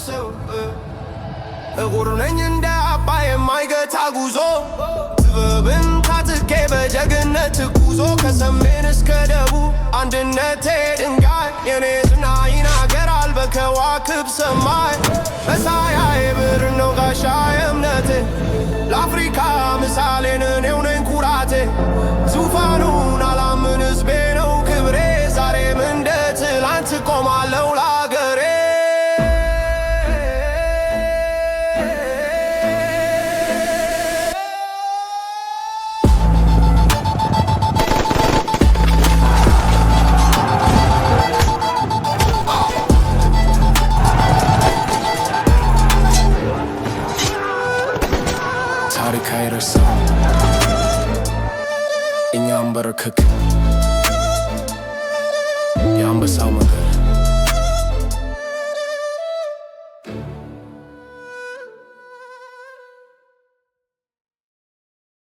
ሰው እጉር ነኝ እንደ አባይ የማይገታ ጉዞ ጥበብን ታጥቄ በጀግነት ጉዞ ከሰሜን እስከ ደቡብ አንድነቴ ድንጋይ የኔ ዝና ይናገራል በከዋክብ ሰማይ መሳያዬ ብር ነው ጋሻዬ እምነቴ ለአፍሪካ ምሳሌን እኔው ነኝ ኩራቴ ዙፋኑን አላምን ሕዝቤ ነው ክብሬ ዛሬም እንደ ትላንት ቆማለሁ ለአገሬ ታሪክ አይረሳም እኛም በረከክ የአንበሳው መንገድ